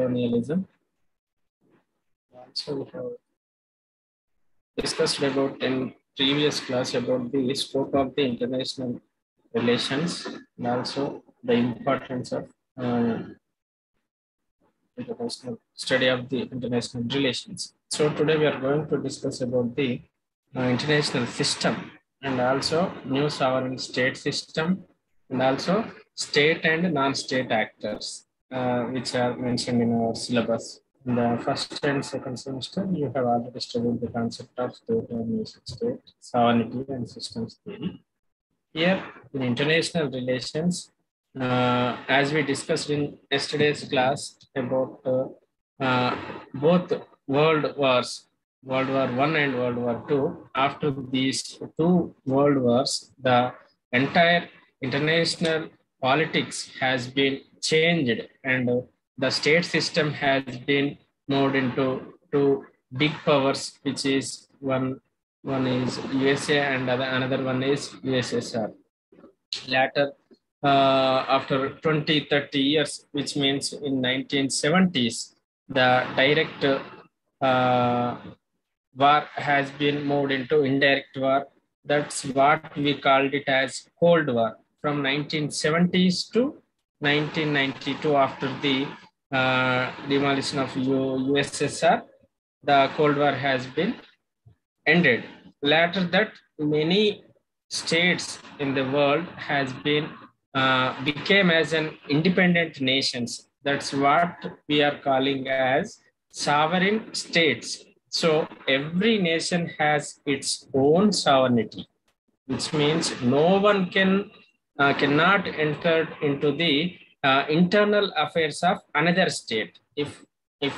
colonialism. Also, we have discussed about in previous class about the scope of the international relations and also the importance of international study of the international relations. So today we are going to discuss about the international system and also new sovereign state system and also state and non-state actors, which are mentioned in our syllabus. In the first and second semester, you have already studied the concept of state and nation state, sovereignty and systems theory. Here in international relations, as we discussed in yesterday's class about both world wars, World War I and World War II. After these two world wars, the entire international politics has been changed and the state system has been moved into two big powers, which is one is USA and another one is USSR. Later, after 20-30 years, which means in 1970s, the direct war has been moved into indirect war. That's what we called it as Cold War. From 1970s to 1992, after the demolition of USSR, the Cold War has been ended. Later that, many states in the world has been became as an independent nations. That's what we are calling as sovereign states. So every nation has its own sovereignty, which means no one cannot enter into the internal affairs of another state. If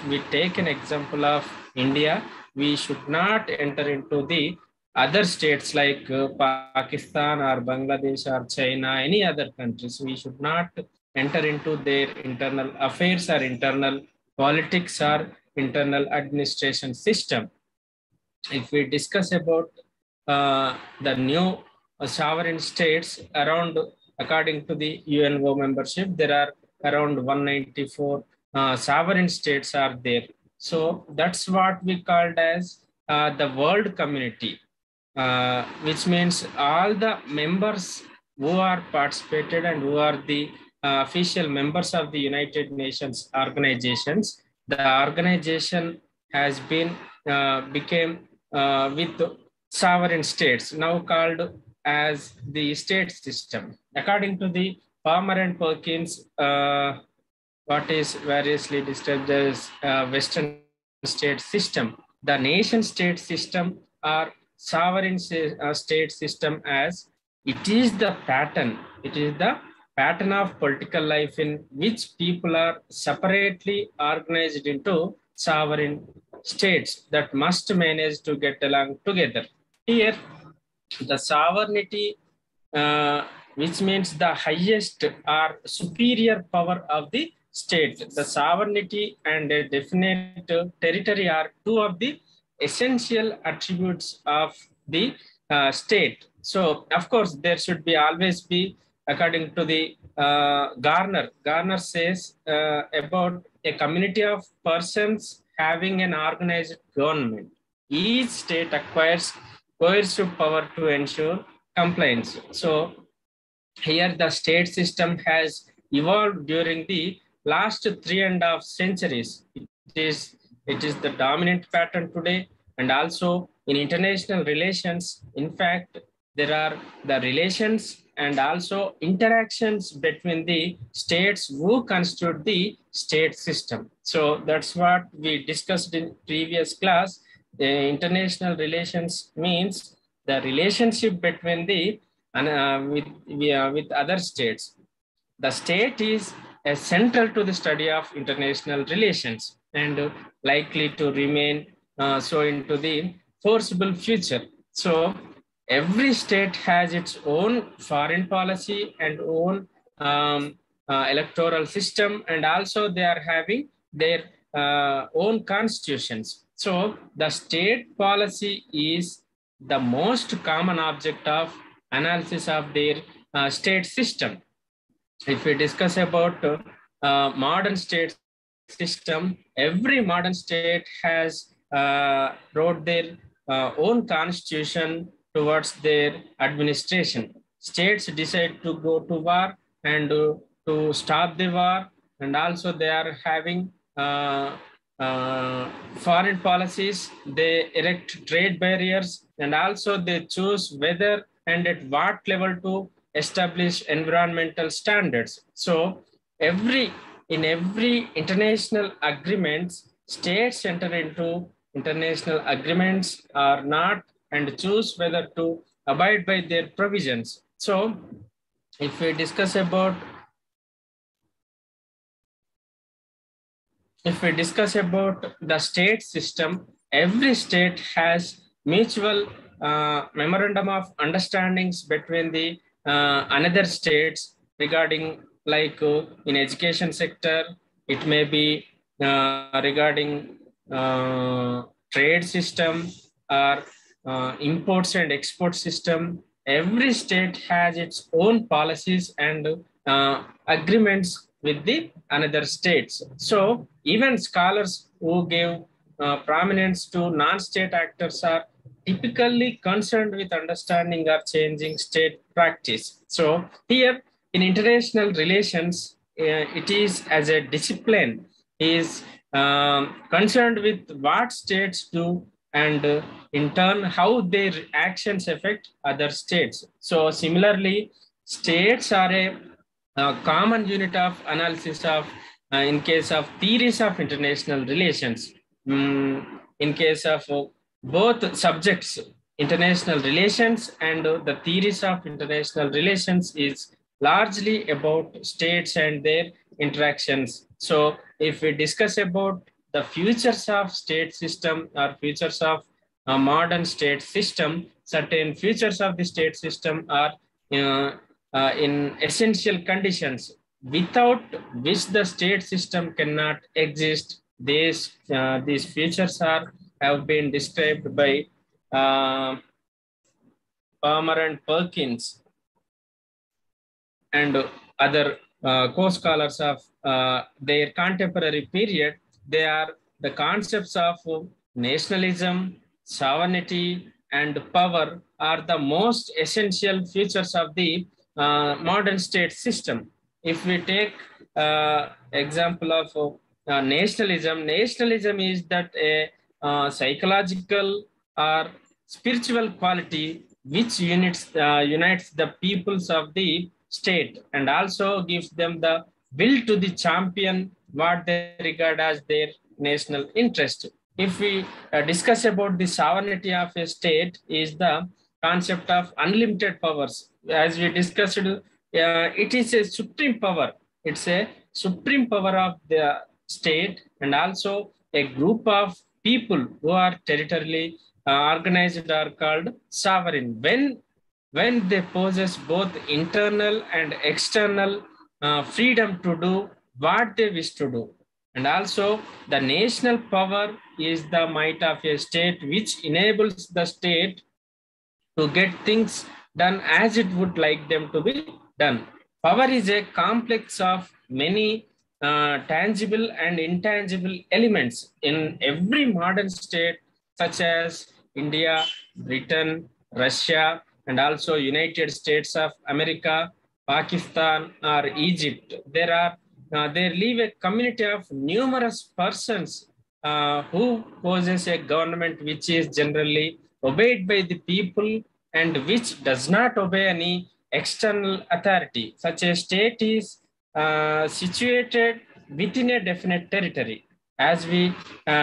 we take an example of India, we should not enter into the other states like Pakistan or Bangladesh or China, any other countries. We should not enter into their internal affairs or internal politics or internal administration system. If we discuss about the new sovereign states around, according to the UNO membership, there are around 194 sovereign states are there. So that's what we called as the world community, which means all the members who are participated and who are the official members of the United Nations organizations. The organization has been became with sovereign states, now called as the state system. According to the Palmer and Perkins, what is variously described as Western state system, the nation state system or sovereign state system, as it is the pattern of political life in which people are separately organized into sovereign states that must manage to get along together. Here, the sovereignty, which means the highest or superior power of the state. The sovereignty and a definite territory are two of the essential attributes of the state. So, of course, there should be always be, according to the Garner says about a community of persons having an organized government. Each state acquires coercive power to ensure compliance. So here the state system has evolved during the last 3.5 centuries. It is the dominant pattern today, and also in international relations. In fact, there are the relations and also interactions between the states who constitute the state system. So that's what we discussed in previous class. The international relations means the relationship between the with other states. The state is central to the study of international relations and likely to remain so into the foreseeable future. So every state has its own foreign policy and own electoral system, and also they are having their own constitutions. So the state policy is the most common object of analysis of their state system. If we discuss about modern state system, every modern state has wrote their own constitution towards their administration. States decide to go to war and to stop the war, and also they are having foreign policies. They erect trade barriers, and also they choose whether and at what level to establish environmental standards. So every international agreements, states enter into international agreements or not and choose whether to abide by their provisions. So if we discuss about the state system, every state has mutual memorandum of understandings between the another states regarding, like in education sector, it may be regarding trade system or imports and export system. Every state has its own policies and agreements with the another states. So even scholars who give prominence to non-state actors are typically concerned with understanding or changing state practice. So here in international relations, it is as a discipline is concerned with what states do and in turn how their actions affect other states. So similarly, states are a common unit of analysis of in case of theories of international relations. In case of both subjects, international relations and the theories of international relations is largely about states and their interactions. So if we discuss about the futures of state system or futures of a modern state system, certain features of the state system are in essential conditions without which the state system cannot exist. These features have been described by Palmer and Perkins and other co-scholars of their contemporary period. They are the concepts of nationalism, sovereignty, and power are the most essential features of the modern state system. If we take example of nationalism is that a psychological or spiritual quality which unites the peoples of the state and also gives them the will to the champion what they regard as their national interest. If we discuss about the sovereignty of a state, is the concept of unlimited powers. As we discussed, it is a supreme power. It's a supreme power of the state and also a group of people who are territorially organized are called sovereign. When they possess both internal and external freedom to do what they wish to do. And also the national power is the might of a state which enables the state to get things done as it would like them to be done. Power is a complex of many tangible and intangible elements in every modern state, such as India, Britain, Russia, and also United States of America, Pakistan, or Egypt. There live a community of numerous persons who possess a government which is generally obeyed by the people and which does not obey any external authority. Such a state is situated within a definite territory. As we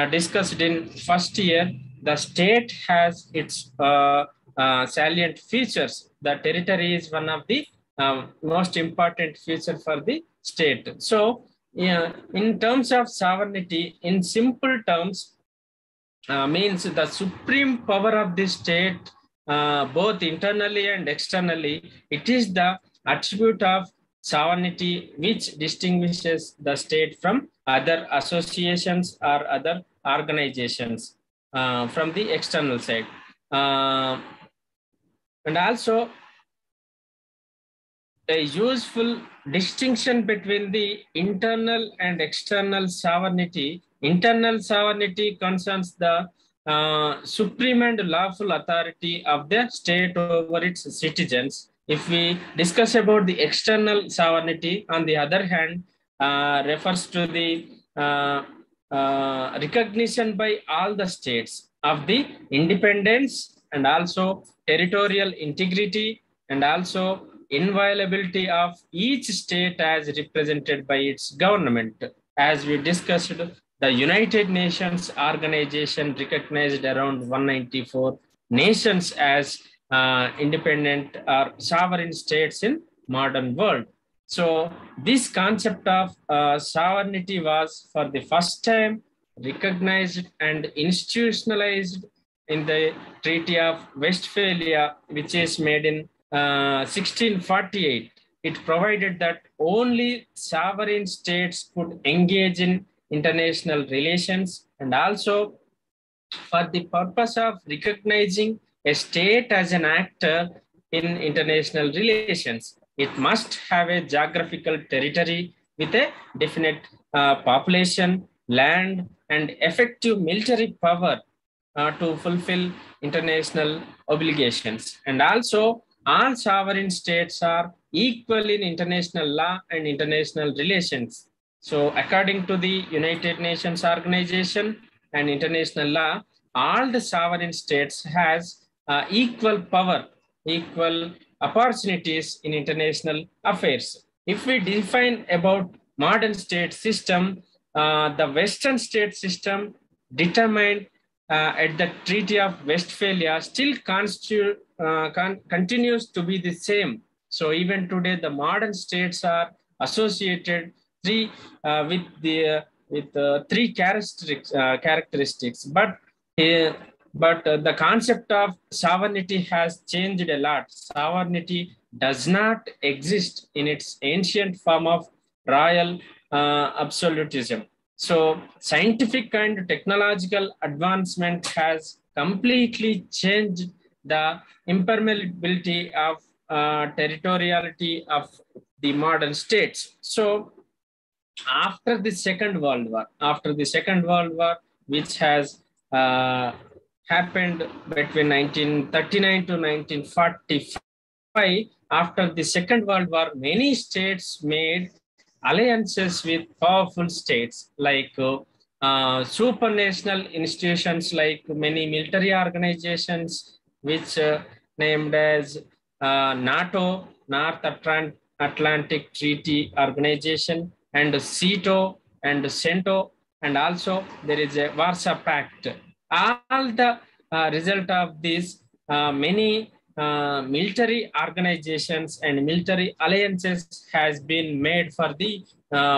discussed in first year, the state has its salient features. The territory is one of the most important feature for the state. So, yeah, in terms of sovereignty, in simple terms, means the supreme power of the state, both internally and externally. It is the attribute of sovereignty which distinguishes the state from other associations or other organizations from the external side. And also, a useful distinction between the internal and external sovereignty. Internal sovereignty concerns the supreme and lawful authority of the state over its citizens. If we discuss about the external sovereignty, on the other hand, refers to the recognition by all the states of the independence and also territorial integrity and also inviolability of each state as represented by its government. As we discussed, the United Nations organization recognized around 194 nations as independent or sovereign states in modern world. So this concept of sovereignty was for the first time recognized and institutionalized in the Treaty of Westphalia, which is made in 1648. It provided that only sovereign states could engage in international relations, and also for the purpose of recognizing a state as an actor in international relations, it must have a geographical territory with a definite population, land, and effective military power to fulfill international obligations. And also, all sovereign states are equal in international law and international relations. So, according to the United Nations Organization and international law, all the sovereign states has equal power, equal opportunities in international affairs. If we define about modern state system, the Western state system determined at the Treaty of Westphalia still continues to be the same. So even today, the modern states are associated with three characteristics. But the concept of sovereignty has changed a lot. Sovereignty does not exist in its ancient form of royal absolutism. So scientific and technological advancement has completely changed the impermeability of territoriality of the modern states. So after the Second World War, which has happened between 1939 to 1945, after the Second World War, many states made alliances with powerful states like supranational institutions, like many military organizations, which named as NATO, North Atlantic Treaty Organization, and CETO and CENTO, and also there is a Warsaw Pact. All the result of this, many military organizations and military alliances has been made for the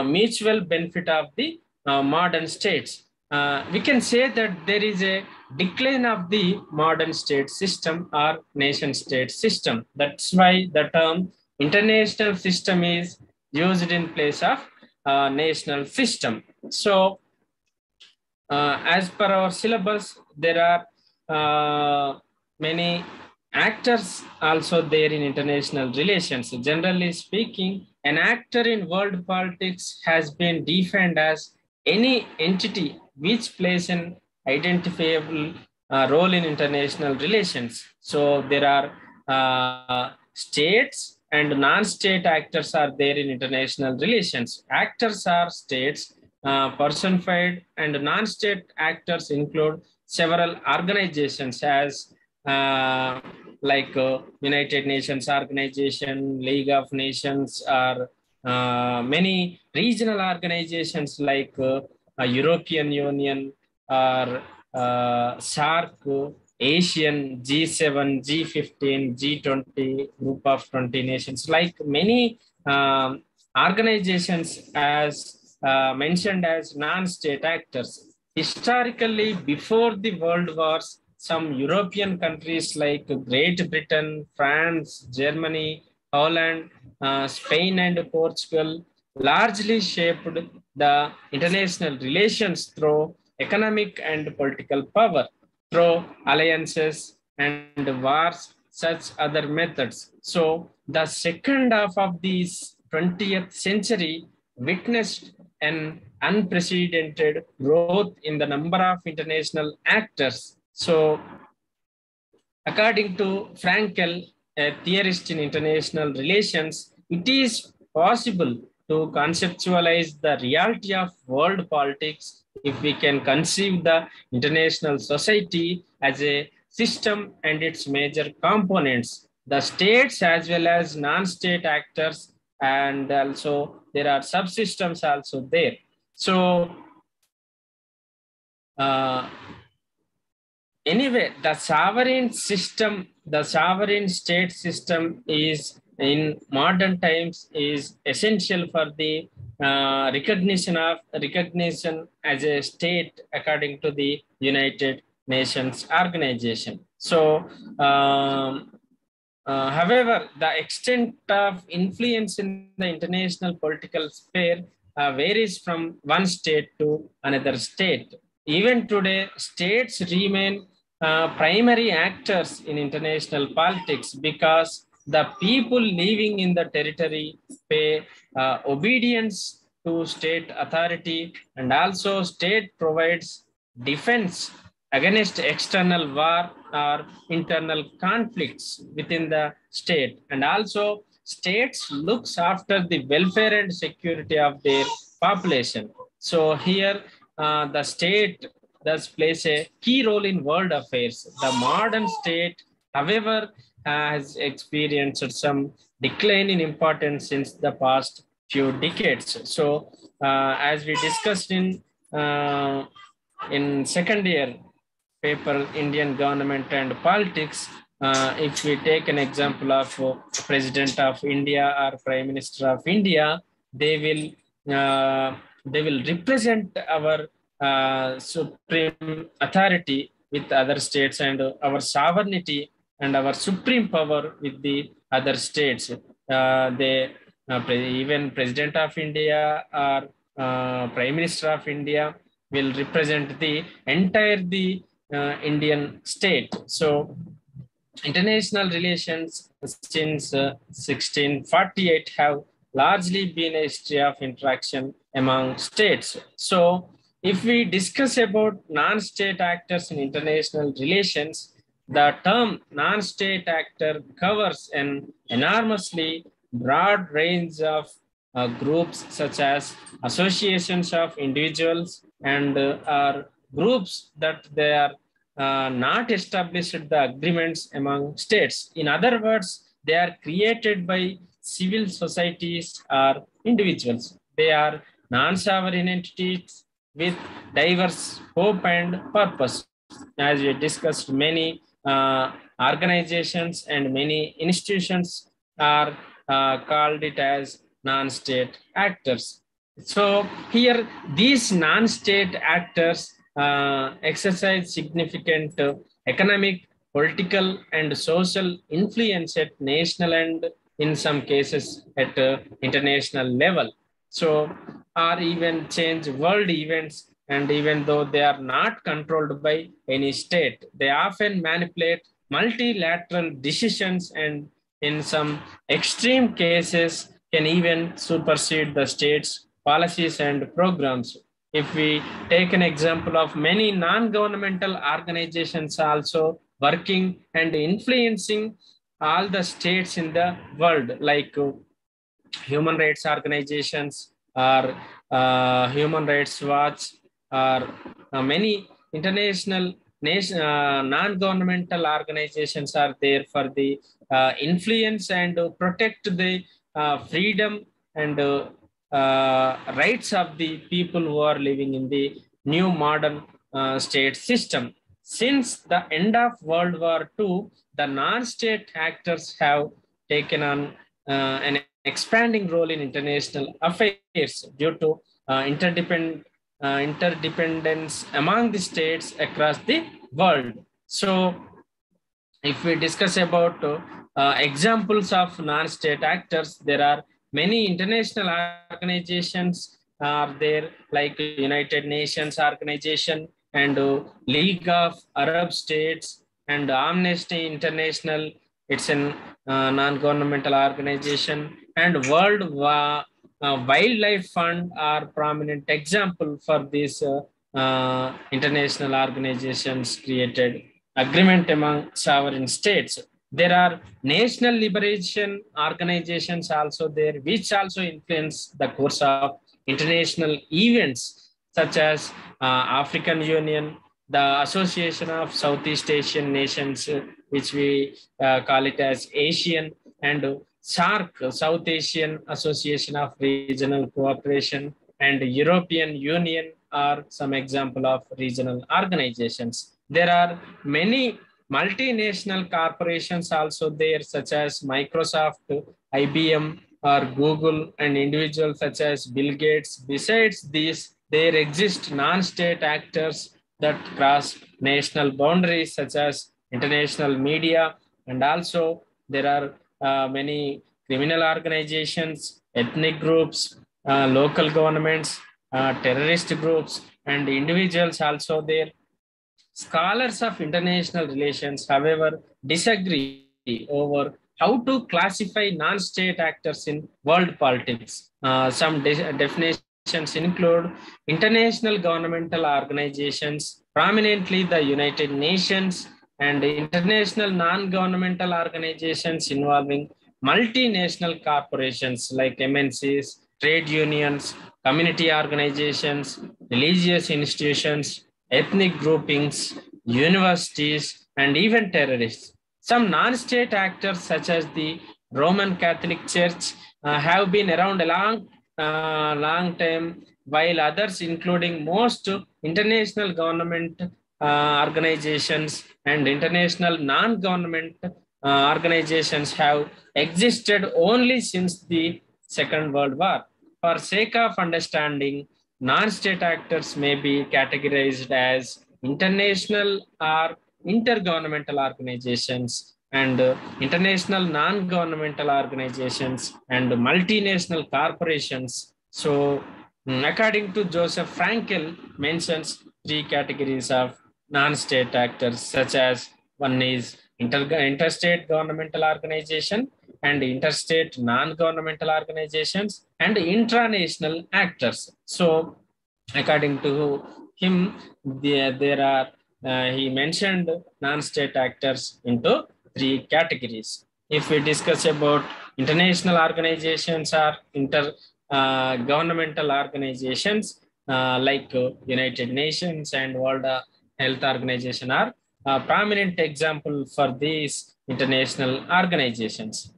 mutual benefit of the modern states. We can say that there is a decline of the modern state system or nation state system. That's why the term international system is used in place of national system. So as per our syllabus, there are many actors also there in international relations. Generally speaking, an actor in world politics has been defined as any entity which plays an identifiable role in international relations. So there are states and non-state actors are there in international relations. Actors are states personified, and non-state actors include several organizations as like United Nations Organization, League of Nations, or many regional organizations like European Union or SAARC, Asian, G7, G15, G20, group of 20 nations, like many organizations as mentioned as non-state actors. Historically, before the world wars, some European countries like Great Britain, France, Germany, Holland, Spain, and Portugal largely shaped the international relations through economic and political power, through alliances and wars, such other methods. So the second half of this 20th century witnessed an unprecedented growth in the number of international actors. So according to Frankel, a theorist in international relations, it is possible to conceptualize the reality of world politics if we can conceive the international society as a system and its major components, the states as well as non-state actors, and also there are subsystems also there. So uh, anyway, the sovereign state system is in modern times is essential for the recognition as a state according to the United Nations organization. So, however, the extent of influence in the international political sphere varies from one state to another state. Even today, states remain primary actors in international politics because the people living in the territory pay obedience to state authority, and also state provides defense against external war or internal conflicts within the state, and also states looks after the welfare and security of their population. So here the state thus plays a key role in world affairs. The modern state, however, has experienced some decline in importance since the past few decades. So as we discussed in second year paper, Indian government and politics, if we take an example of president of India or prime minister of India, they will uh, they will represent our supreme authority with other states, and our sovereignty and our supreme power with the other states. They even president of India or prime minister of India will represent the entire the Indian state. So international relations since 1648 have largely been a history of interaction among states. So if we discuss about non-state actors in international relations, the term non-state actor covers an enormously broad range of groups such as associations of individuals and are groups that they are not established the agreements among states. In other words, they are created by civil societies or individuals. They are non-sovereign entities with diverse hope and purpose. As we discussed, many organizations and many institutions are called it as non-state actors. So here, these non-state actors exercise significant economic, political, and social influence at national and, in some cases, at international level. So, or even change world events. And even though they are not controlled by any state, they often manipulate multilateral decisions, and in some extreme cases can even supersede the state's policies and programs. If we take an example of many non-governmental organizations also working and influencing all the states in the world, like human rights organizations or Human Rights Watch, or many international non-governmental organizations are there for the influence and protect the freedom and rights of the people who are living in the new modern state system. Since the end of World War II, the non-state actors have taken on an expanding role in international affairs due to interdependence among the states across the world. So, if we discuss about examples of non-state actors, there are many international organizations are there, like United Nations organization and League of Arab States and Amnesty International, It's an non-governmental organization, and Wildlife Fund are prominent example for these international organizations created agreement among sovereign states. There are national liberation organizations also there, which also influence the course of international events such as African Union, the Association of Southeast Asian Nations, which we call it as ASEAN, and SAARC, South Asian Association of Regional Cooperation, and European Union are some example of regional organizations. There are many multinational corporations also there, such as Microsoft, IBM, or Google, and individuals such as Bill Gates. Besides these, there exist non-state actors that cross national boundaries, such as international media, and also there are many criminal organizations, ethnic groups, local governments, terrorist groups, and individuals also there. Scholars of international relations, however, disagree over how to classify non-state actors in world politics. Some definitions include international governmental organizations, prominently the United Nations, and international non-governmental organizations involving multinational corporations like MNCs, trade unions, community organizations, religious institutions, ethnic groupings, universities, and even terrorists. Some non-state actors, such as the Roman Catholic Church, have been around a long time, while others, including most international government organizations and international non-government organizations, have existed only since the Second World War. For sake of understanding, non-state actors may be categorized as international or intergovernmental organizations, and international non-governmental organizations, and multinational corporations. So, according to Joseph Frankel, mentions three categories of non-state actors, such as one is interstate governmental organization, and interstate non-governmental organizations, and intranational actors. So, according to him, there are he mentioned non-state actors into three categories. If we discuss about international organizations or inter governmental organizations like United Nations and World Health Organization are prominent example for these international organizations.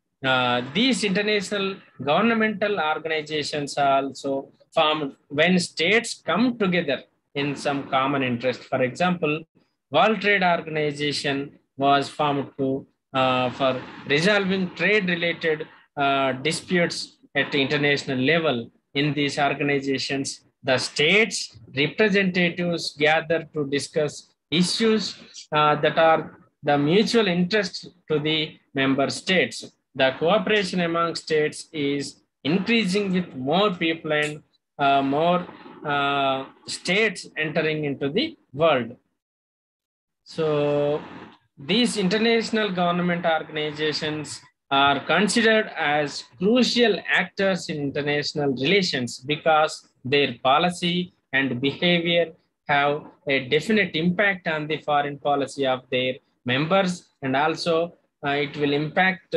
These international governmental organizations are also formed when states come together in some common interest. For example, World Trade Organization was formed to for resolving trade-related disputes at the international level. In these organizations, the states' representatives gather to discuss issues that are the mutual interest to the member states. The cooperation among states is increasing with more people and more states entering into the world. So these international government organizations are considered as crucial actors in international relations because their policy and behavior have a definite impact on the foreign policy of their members, and also it will impact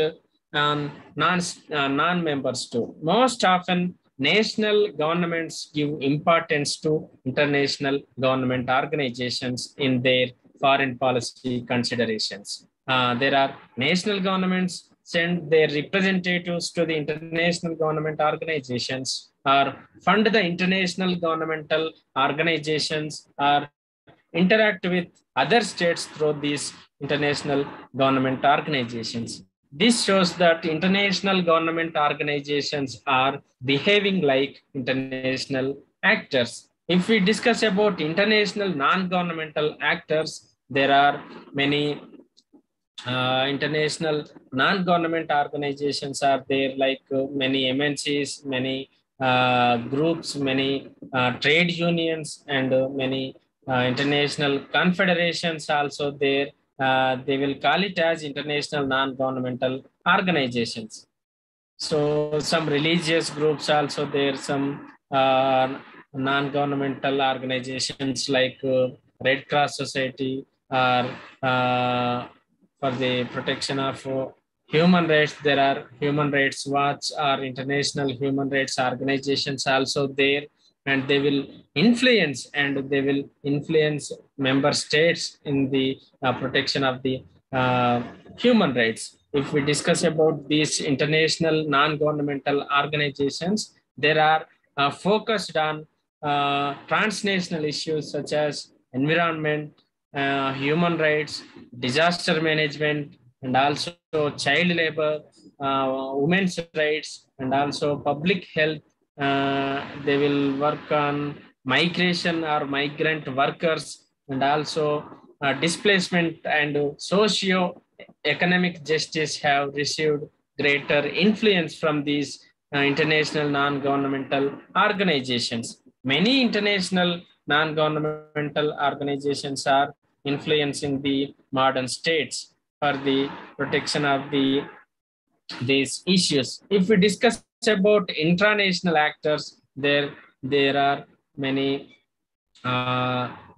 on non-members too. Most often, national governments give importance to international government organizations in their foreign policy considerations. There are national governments send their representatives to the international government organizations, or fund the international governmental organizations, or interact with other states through these international government organizations. This shows that international government organizations are behaving like international actors. If we discuss about international non-governmental actors, there are many international non-government organizations are there, like many MNCs, many groups, many trade unions, and many international confederations also there. they will call it as international non-governmental organizations. So some religious groups also there, some non-governmental organizations like Red Cross Society or for the protection of human rights. There are Human Rights Watch or international human rights organizations also there, and they will influence member states in the protection of the human rights. If we discuss about these international non-governmental organizations, there are focused on transnational issues such as environment, human rights, disaster management, and also child labor, women's rights, and also public health. They will work on migration or migrant workers, and also displacement and socio-economic justice have received greater influence from these international non-governmental organizations. Many international non-governmental organizations are influencing the modern states for the protection of these issues. If we discuss about intranational actors, there are many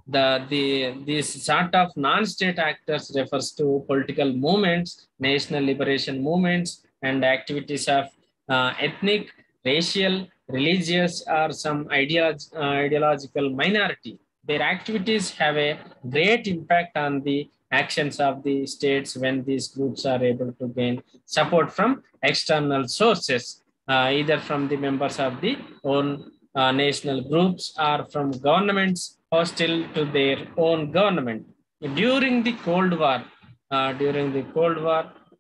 this sort of non-state actors refers to political movements, national liberation movements, and activities of ethnic, racial, religious, or some ideological minority. Their activities have a great impact on the actions of the states when these groups are able to gain support from external sources, either from the members of the own national groups or from governments hostile to their own government. During the Cold War,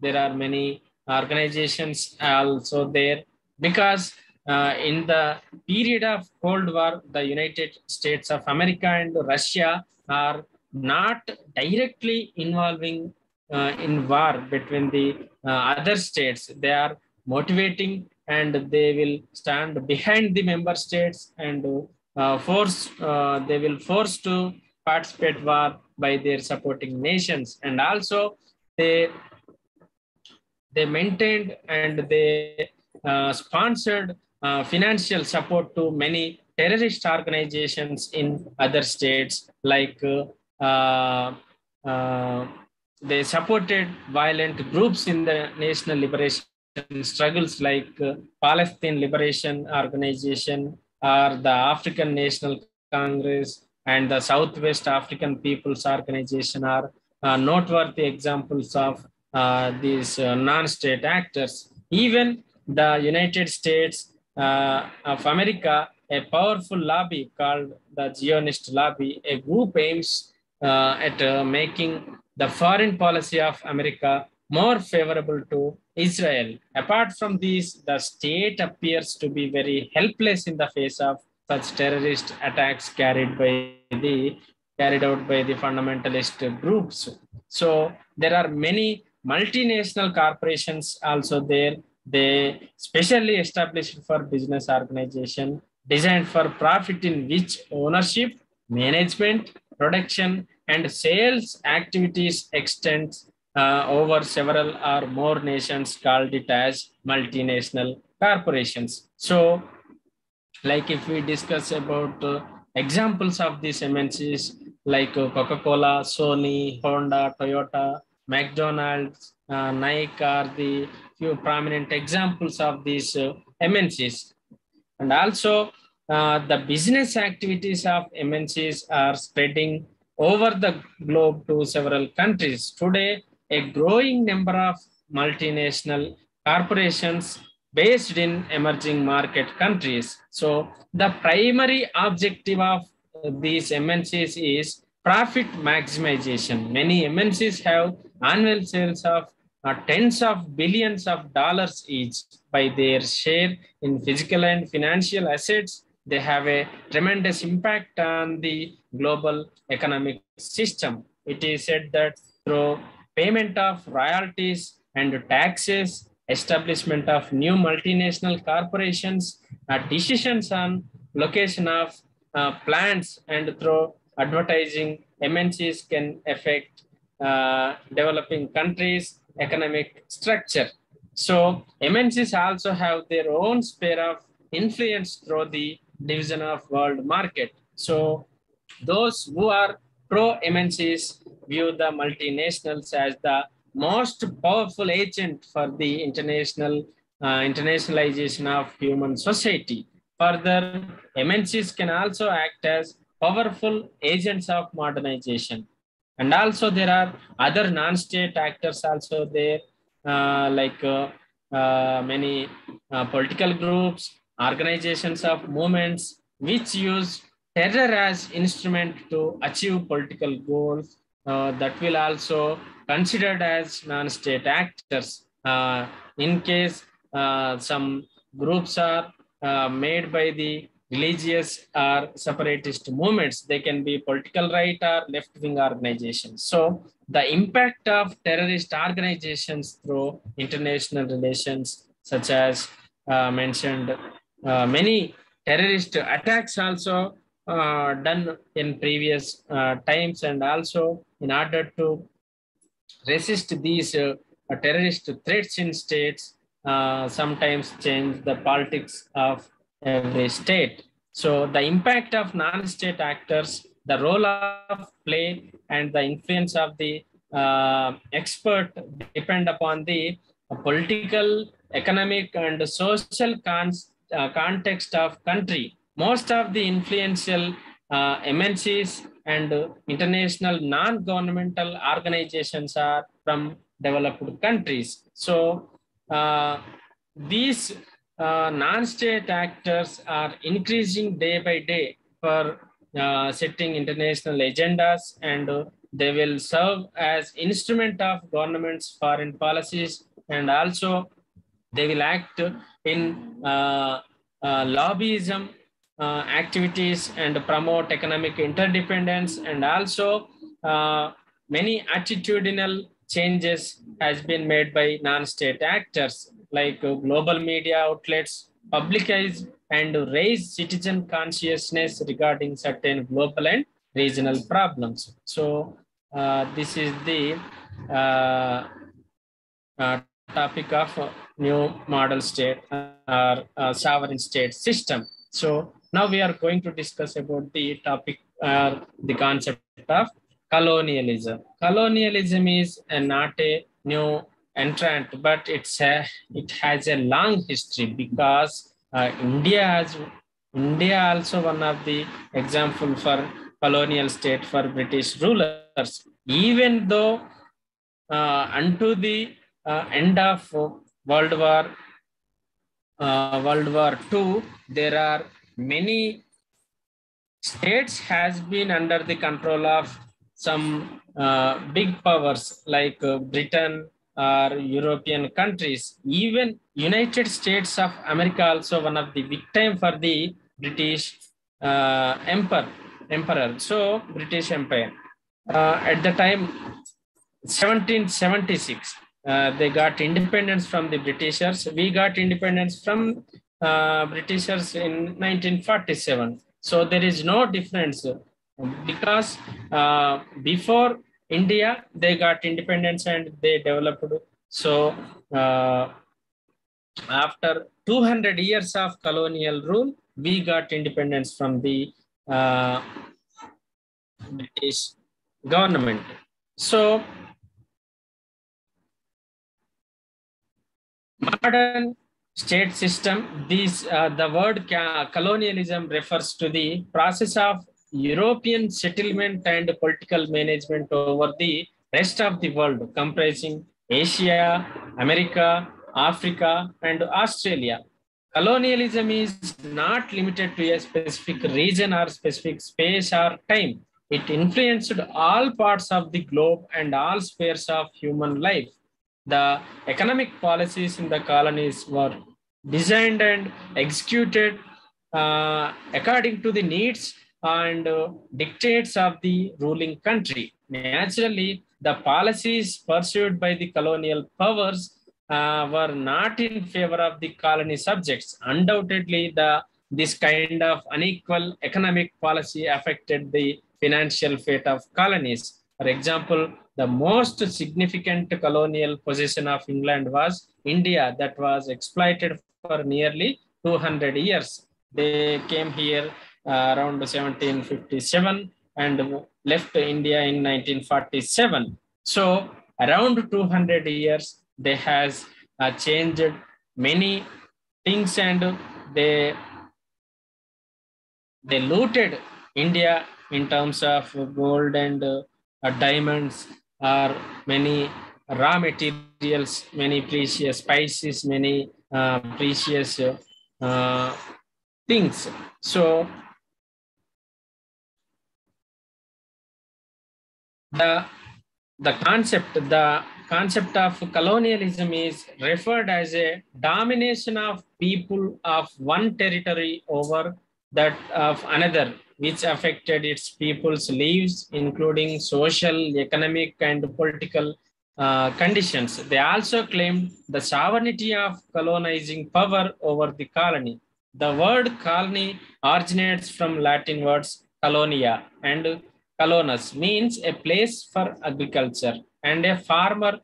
there are many organizations also there because in the period of Cold War, the United States of America and Russia are not directly involving in war between the other states. They are motivating and they will stand behind the member states and they will force to participate war by their supporting nations, and also they they maintained and they sponsored financial support to many terrorist organizations in other states, like uh, they supported violent groups in the national liberation struggles like Palestine Liberation Organization or the African National Congress and the Southwest African People's Organization are noteworthy examples of these non-state actors. Even the United States of America, a powerful lobby called the Zionist Lobby, a group aims at making the foreign policy of America more favorable to Israel. Apart from these, the state appears to be very helpless in the face of such terrorist attacks carried out by the fundamentalist groups. So there are many multinational corporations also there. They specially established for business organization designed for profit, in which ownership, management, production, and sales activities extends over several or more nations, called it as multinational corporations. So, like if we discuss about examples of these MNCs like Coca-Cola, Sony, Honda, Toyota, McDonald's, Nike are the few prominent examples of these MNCs. And also, the business activities of MNCs are spreading over the globe to several countries. Today, a growing number of multinational corporations based in emerging market countries. So, the primary objective of these MNCs is profit maximization. Many MNCs have annual sales of tens of billions of dollars each. By their share in physical and financial assets, they have a tremendous impact on the global economic system. It is said that through payment of royalties and taxes, establishment of new multinational corporations, decisions on location of plants, and through advertising, MNCs can affect developing countries' economic structure. So MNCs also have their own sphere of influence through the division of world market. So those who are pro-MNCs view the multinationals as the most powerful agent for the internationalization of human society. Further, MNCs can also act as powerful agents of modernization. And also there are other non-state actors also there, many political groups, organizations of movements, which use terror as instrument to achieve political goals that will also considered as non-state actors. In case some groups are made by the religious or separatist movements, they can be political right or left-wing organizations. So the impact of terrorist organizations through international relations, such as mentioned, many terrorist attacks also done in previous times, and also in order to resist these terrorist threats in states, sometimes change the politics of every state. So the impact of non-state actors, the role of play, and the influence of the expert depend upon the political, economic, and social context of country. Most of the influential MNCs and international non-governmental organizations are from developed countries. So these non-state actors are increasing day by day for setting international agendas, and they will serve as instrument of government's foreign policies, and also they will act in lobbyism activities and promote economic interdependence, and also many attitudinal changes has been made by non-state actors, like global media outlets publicize and raise citizen consciousness regarding certain global and regional problems. So this is the uh, topic of new model state or sovereign state system. So now we are going to discuss about the topic, the concept of colonialism. Colonialism is not a new entrant, but it has a long history, because India also one of the example for colonial state for British rulers. Even though unto the end of World War II, there are many states has been under the control of some big powers like Britain or European countries. Even United States of America also one of the victim for the British emperor. So British Empire. At the time 1776, they got independence from the Britishers. We got independence from Britishers in 1947. So there is no difference, because before India, they got independence and they developed. So after 200 years of colonial rule, we got independence from the British government. So modern state system, the word colonialism refers to the process of European settlement and political management over the rest of the world, comprising Asia, America, Africa, and Australia. Colonialism is not limited to a specific region or specific space or time. It influenced all parts of the globe and all spheres of human life. The economic policies in the colonies were designed and executed according to the needs and dictates of the ruling country. Naturally, the policies pursued by the colonial powers were not in favor of the colony subjects. Undoubtedly, this kind of unequal economic policy affected the financial fate of colonies. For example, the most significant colonial possession of England was India, that was exploited for nearly 200 years. They came here around 1757 and left India in 1947. So around 200 years, they has changed many things, and they they looted India in terms of gold and diamonds, or many raw materials, many precious spices, many precious uh, things. So the the concept of colonialism is referred as a domination of people of one territory over that of another, which affected its people's lives, including social, economic, and political conditions. They also claimed the sovereignty of colonizing power over the colony. The word colony originates from Latin words colonia and colonus, means a place for agriculture, and a farmer,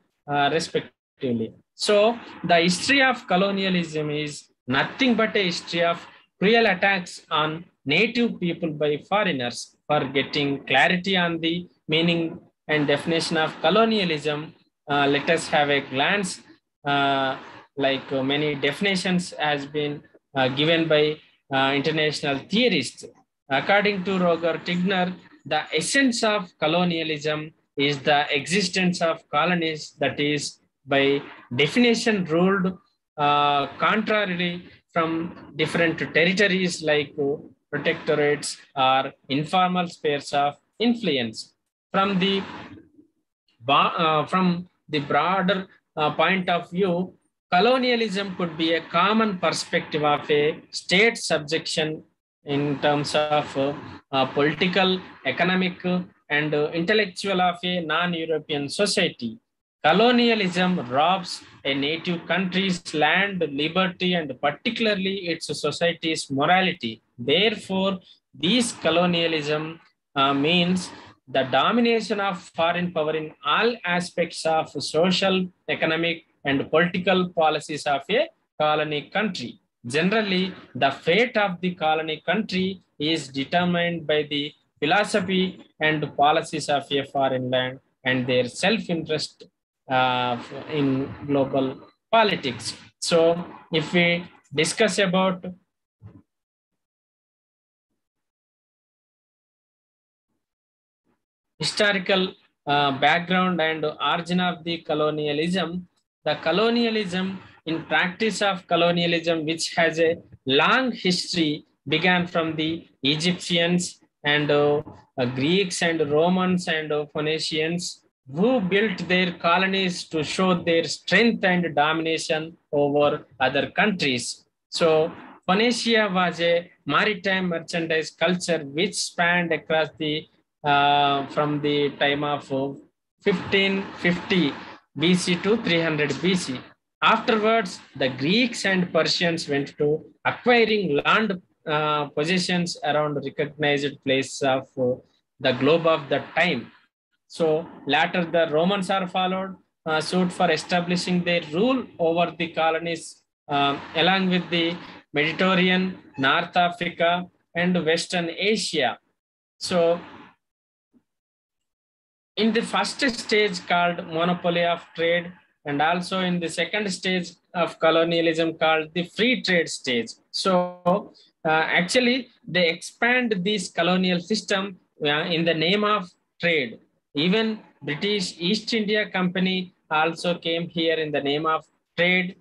respectively. So, the history of colonialism is nothing but a history of cruel attacks on native people by foreigners. For getting clarity on the meaning and definition of colonialism, let us have a glance. Many definitions has been given by international theorists. According to Roger Tigner, the essence of colonialism is the existence of colonies that is by definition ruled contrarily from different territories like protectorates or informal spheres of influence. From the broader point of view, colonialism could be a common perspective of a state subjection in terms of political, economic, and intellectual of a non-European society. Colonialism robs a native country's land, liberty, and particularly its society's morality. Therefore, this colonialism means the domination of foreign power in all aspects of social, economic, and political policies of a colony country. Generally, the fate of the colony country is determined by the philosophy and policies of a foreign land and their self-interest in global politics. So, if we discuss about historical background and origin of the colonialism, the colonialism in practice of colonialism, which has a long history, began from the Egyptians and Greeks and Romans and Phoenicians, who built their colonies to show their strength and domination over other countries. So Phoenicia was a maritime merchandise culture which spanned across the from the time of 1550 BC to 300 BC. Afterwards, the Greeks and Persians went to acquiring land possessions around recognized places of the globe of that time. So later, the Romans are followed suit for establishing their rule over the colonies along with the Mediterranean, North Africa, and Western Asia. So in the first stage called monopoly of trade, and also in the second stage of colonialism called the free trade stage. So actually they expand this colonial system in the name of trade. Even British East India Company also came here in the name of trade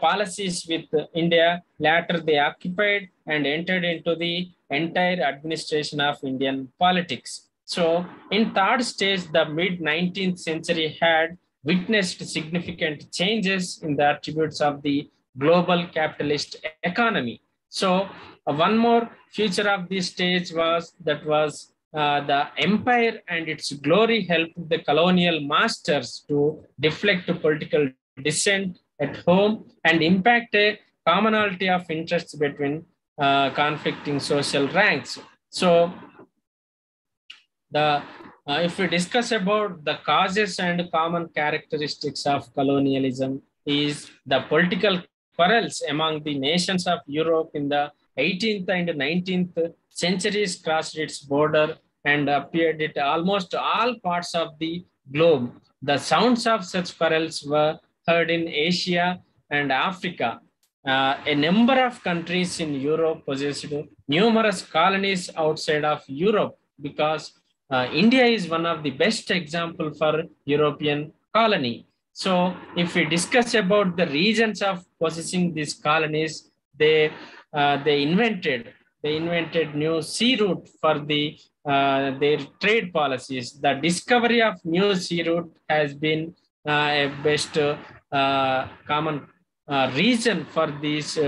policies with India. Later they occupied and entered into the entire administration of Indian politics. So in third stage, the mid-19th century had witnessed significant changes in the attributes of the global capitalist economy. So one more feature of this stage was the empire and its glory helped the colonial masters to deflect political dissent at home and impact a commonality of interests between conflicting social ranks. So the If we discuss about the causes and common characteristics of colonialism, is the political quarrels among the nations of Europe in the 18th and 19th centuries crossed its border and appeared at almost all parts of the globe. The sounds of such quarrels were heard in Asia and Africa. A number of countries in Europe possessed numerous colonies outside of Europe because India is one of the best example for European colony. So if we discuss about the reasons of possessing these colonies, they they invented new sea route for their trade policies. The discovery of new sea route has been a best common reason for this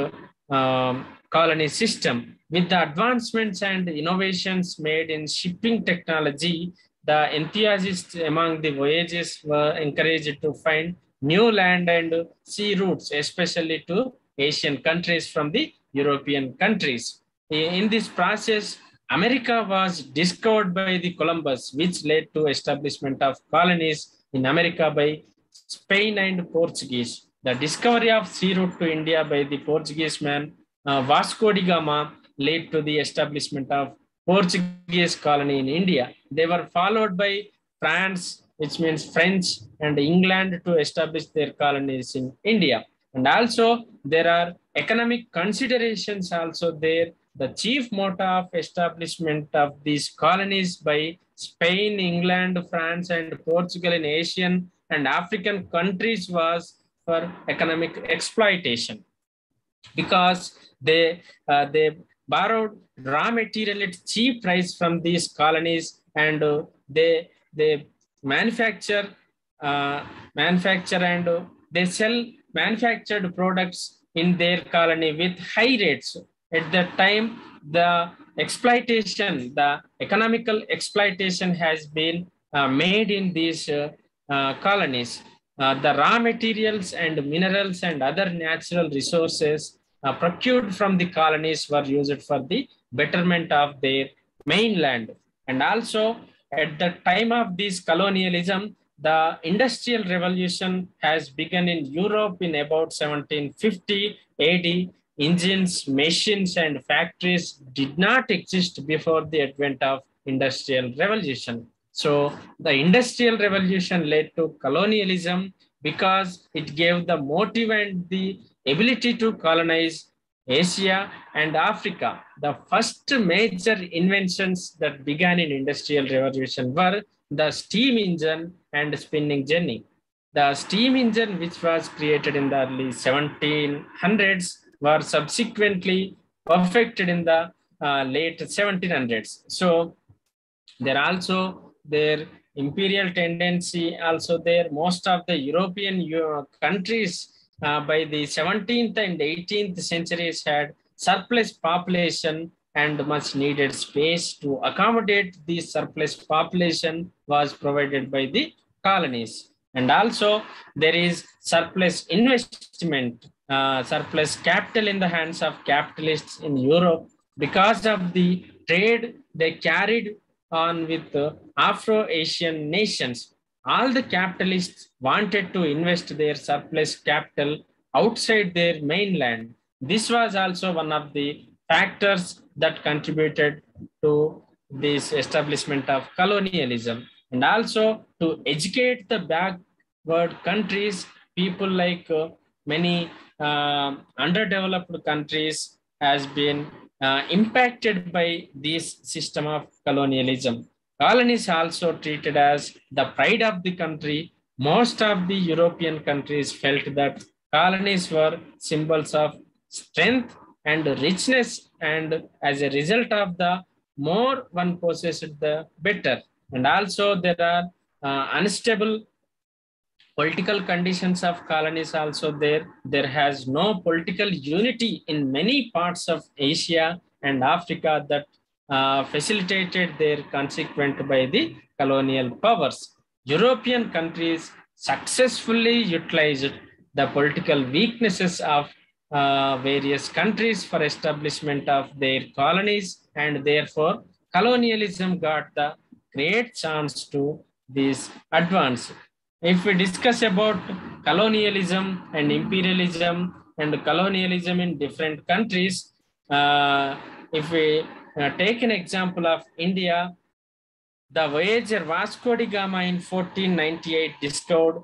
colony system. With the advancements and innovations made in shipping technology, the enthusiasts among the voyages were encouraged to find new land and sea routes, especially to Asian countries from the European countries. In this process, America was discovered by the Columbus, which led to establishment of colonies in America by Spain and Portuguese. The discovery of sea route to India by the Portuguese man Vasco da Gama led to the establishment of Portuguese colony in India. They were followed by France, which means French, and England to establish their colonies in India. And also there are economic considerations also there. The chief motive of establishment of these colonies by Spain, England, France, and Portugal in Asian and African countries was for economic exploitation, because they borrowed raw material at cheap price from these colonies, and they manufacture and they sell manufactured products in their colony with high rates. At that time, the economical exploitation has been made in these colonies. The raw materials and minerals and other natural resources procured from the colonies were used for the betterment of their mainland. And also, at the time of this colonialism, the Industrial Revolution has begun in Europe in about 1750 AD. Engines, machines, and factories did not exist before the advent of Industrial Revolution. So the Industrial Revolution led to colonialism because it gave the motive and the ability to colonize Asia and Africa. The first major inventions that began in Industrial Revolution were the steam engine and spinning jenny. The steam engine, which was created in the early 1700s, were subsequently perfected in the late 1700s. So there also their imperial tendency also there. Most of the European countries by the 17th and 18th centuries had surplus population, and much needed space to accommodate the surplus population was provided by the colonies. And also there is surplus investment, surplus capital in the hands of capitalists in Europe because of the trade they carried on with Afro-Asian nations. All the capitalists wanted to invest their surplus capital outside their mainland. This was also one of the factors that contributed to this establishment of colonialism. And also to educate the backward countries, people like many underdeveloped countries has been impacted by this system of colonialism. Colonies also treated as the pride of the country. Most of the European countries felt that colonies were symbols of strength and richness, and as a result of the more one possessed, the better. And also there are unstable political conditions of colonies also there. There has no political unity in many parts of Asia and Africa that facilitated their consequent by the colonial powers. European countries successfully utilized the political weaknesses of various countries for establishment of their colonies, and therefore colonialism got the great chance to this advance. If we discuss about colonialism and imperialism and colonialism in different countries, if we take an example of India, the voyager Vasco da Gama in 1498 discovered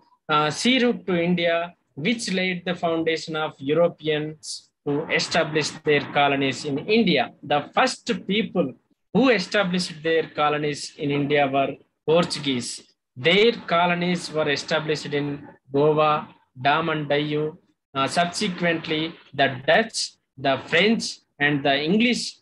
sea route to India, which laid the foundation of Europeans to establish their colonies in India. The first people who established their colonies in India were Portuguese. Their colonies were established in Goa, Daman Dayu. Subsequently, the Dutch, the French, and the English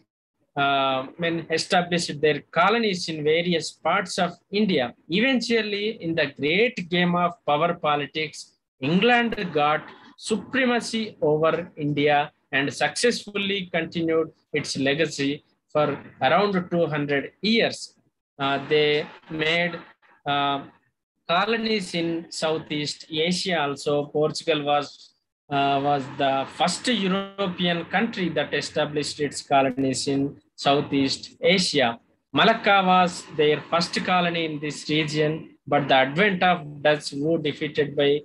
men established their colonies in various parts of India. Eventually, in the great game of power politics, England got supremacy over India and successfully continued its legacy for around 200 years. They made colonies in Southeast Asia also. Portugal was the first European country that established its colonies in Southeast Asia. Malacca was their first colony in this region, but the advent of Dutch who defeated by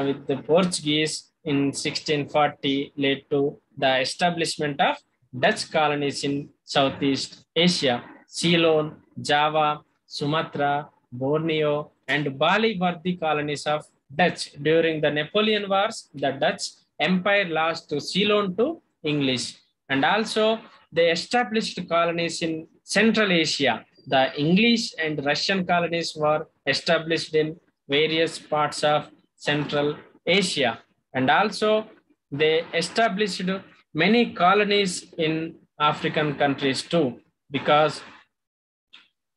with the Portuguese in 1640 led to the establishment of Dutch colonies in Southeast Asia. Ceylon, Java, Sumatra, Borneo, and Bali were the colonies of Dutch. During the Napoleon Wars, the Dutch Empire lost to Ceylon to English. And also, they established colonies in Central Asia. The English and Russian colonies were established in various parts of Central Asia. And also, they established many colonies in African countries too, because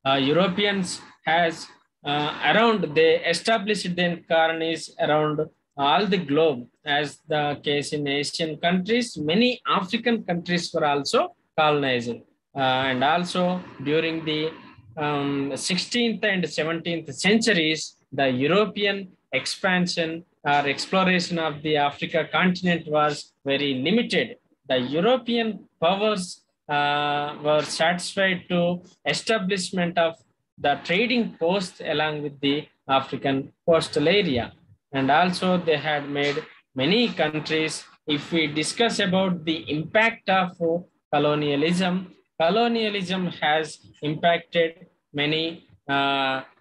Europeans has they established their colonies around all the globe. As the case in Asian countries, many African countries were also colonized. And also during the 16th and 17th centuries, the European expansion or exploration of the Africa continent was very limited. The European powers were satisfied to establishment of the trading posts along with the African coastal area. And also they had made many countries. If we discuss about the impact of colonialism, colonialism has impacted many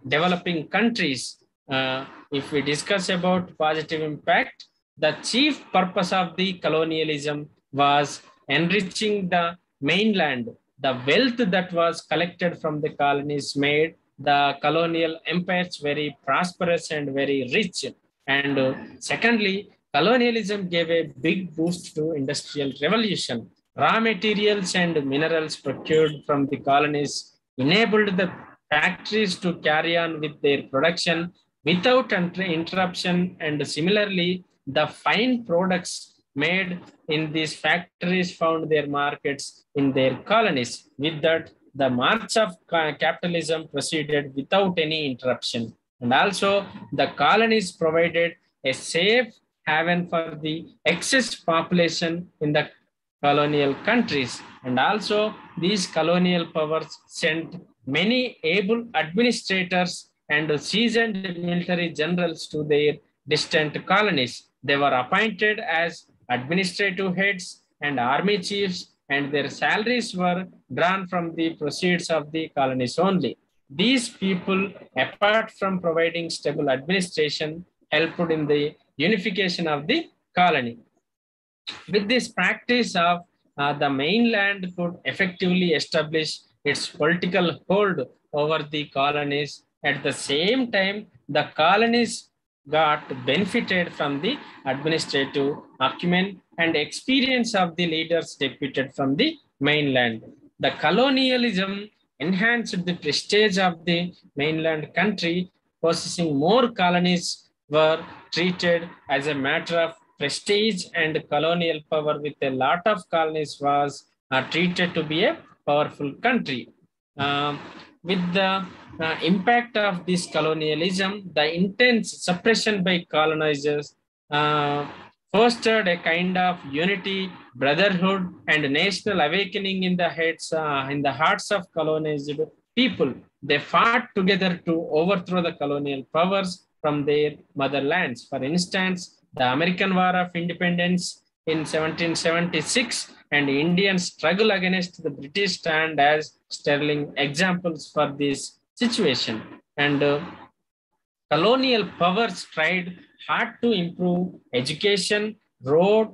developing countries. If we discuss about positive impact, the chief purpose of the colonialism was enriching the mainland. The wealth that was collected from the colonies made the colonial empires very prosperous and very rich. And secondly, colonialism gave a big boost to industrial revolution. Raw materials and minerals procured from the colonies enabled the factories to carry on with their production without interruption. And similarly, the fine products made in these factories found their markets in their colonies. With that, the march of capitalism proceeded without any interruption. And also, the colonies provided a safe haven for the excess population in the colonial countries. And also, these colonial powers sent many able administrators and seasoned military generals to their distant colonies. They were appointed as administrative heads and army chiefs, and their salaries were drawn from the proceeds of the colonies only. These people, apart from providing stable administration, helped in the unification of the colony. With this practice of the mainland could effectively establish its political hold over the colonies. At the same time, the colonies got benefited from the administrative acumen and experience of the leaders deputed from the mainland. The colonialism enhanced the prestige of the mainland country. Possessing more colonies were treated as a matter of prestige, and colonial power with a lot of colonies was treated to be a powerful country. With the impact of this colonialism, the intense suppression by colonizers fostered a kind of unity, brotherhood, and national awakening in the hearts of colonized people. They fought together to overthrow the colonial powers from their motherlands. For instance, the American War of Independence in 1776 and Indian struggle against the British stand as sterling examples for this situation. And colonial powers tried hard to improve education, road,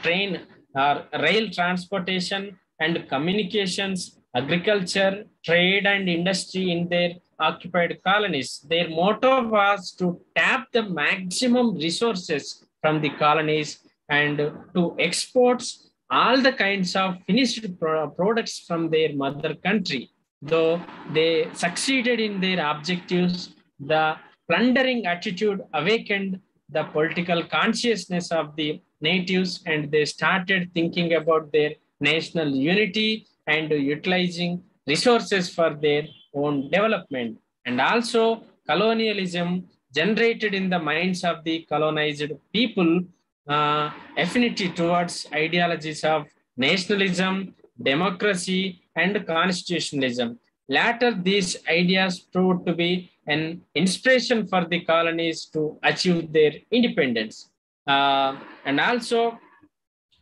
train, rail transportation, and communications, agriculture, trade, and industry in their occupied colonies. Their motto was to tap the maximum resources from the colonies and to export all the kinds of finished products from their mother country. Though they succeeded in their objectives, the plundering attitude awakened the political consciousness of the natives, and they started thinking about their national unity and utilizing resources for their own development. And also, colonialism generated in the minds of the colonized people affinity towards ideologies of nationalism, democracy, and constitutionalism. Later, these ideas proved to be an inspiration for the colonies to achieve their independence. And also,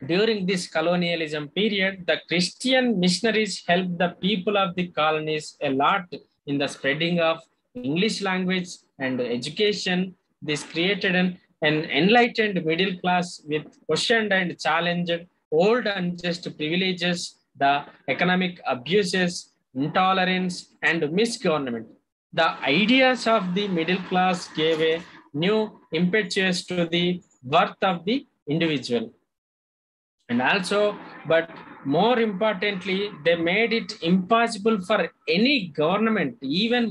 during this colonialism period, the Christian missionaries helped the people of the colonies a lot in the spreading of English language and education. This created an enlightened middle class with questioned and challenged old unjust privileges, the economic abuses, intolerance, and misgovernment. The ideas of the middle class gave a new impetus to the worth of the individual. And also, but more importantly, they made it impossible for any government, even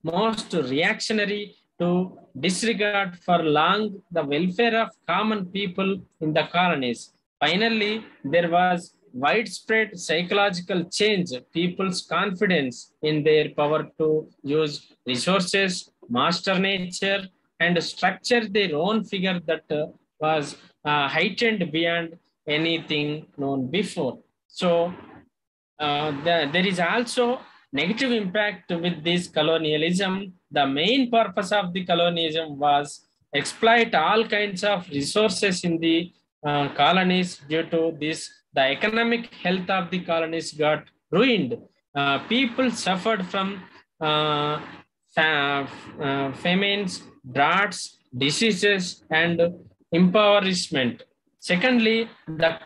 most reactionary, to disregard for long the welfare of common people in the colonies. Finally, there was widespread psychological change, people's confidence in their power to use resources, master nature, and structure their own figure that was heightened beyond anything known before. So there is also negative impact with this colonialism. The main purpose of the colonialism was exploit all kinds of resources in the colonies. Due to this, the economic health of the colonies got ruined. People suffered from famines, droughts, diseases, and impoverishment. Secondly, the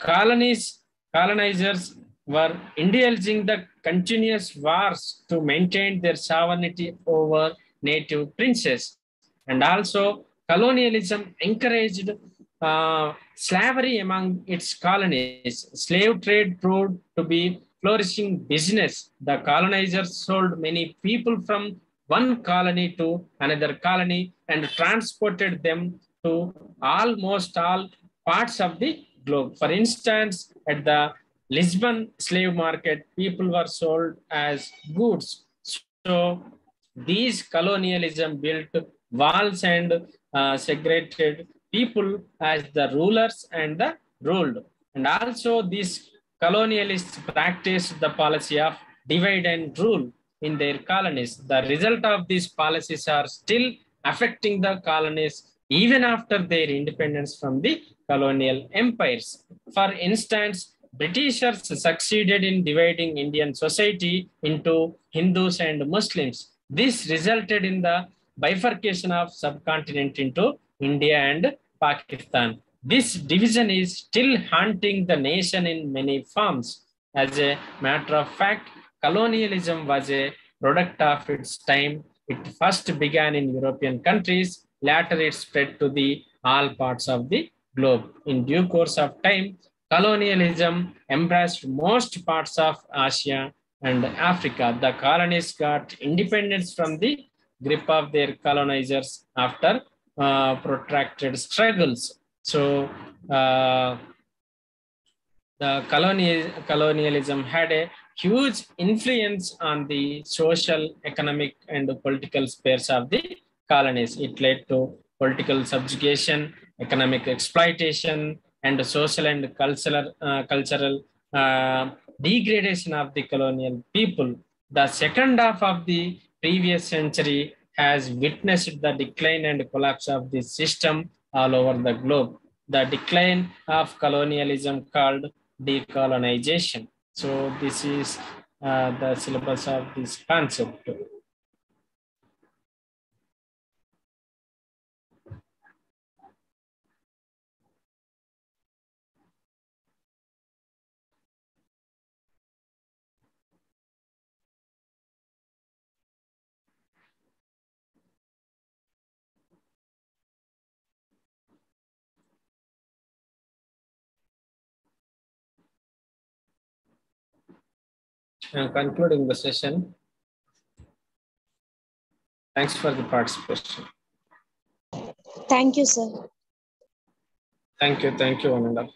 colonizers were indulging the continuous wars to maintain their sovereignty over native princes. And also, colonialism encouraged slavery among its colonies. Slave trade proved to be flourishing business. The colonizers sold many people from one colony to another colony and transported them to almost all parts of the globe. For instance, at the Lisbon slave market, people were sold as goods. So these colonialism built walls and segregated people as the rulers and the ruled. And also these colonialists practiced the policy of divide and rule in their colonies. The result of these policies are still affecting the colonies even after their independence from the colonial empires. For instance, Britishers succeeded in dividing Indian society into Hindus and Muslims. This resulted in the bifurcation of subcontinent into India and Pakistan. This division is still haunting the nation in many forms. As a matter of fact, colonialism was a product of its time. It first began in European countries, later it spread to the all parts of the globe. In due course of time, colonialism embraced most parts of Asia and Africa. The colonies got independence from the grip of their colonizers after protracted struggles. So the colonialism had a huge influence on the social, economic, and political spheres of the colonies. It led to political subjugation, economic exploitation, and social and cultural degradation of the colonial people. The second half of the previous century has witnessed the decline and collapse of the system all over the globe. The decline of colonialism called decolonization. So this is the syllabus of this concept. Concluding the session. Thanks for the participation. Thank you, sir. Thank you, one and all.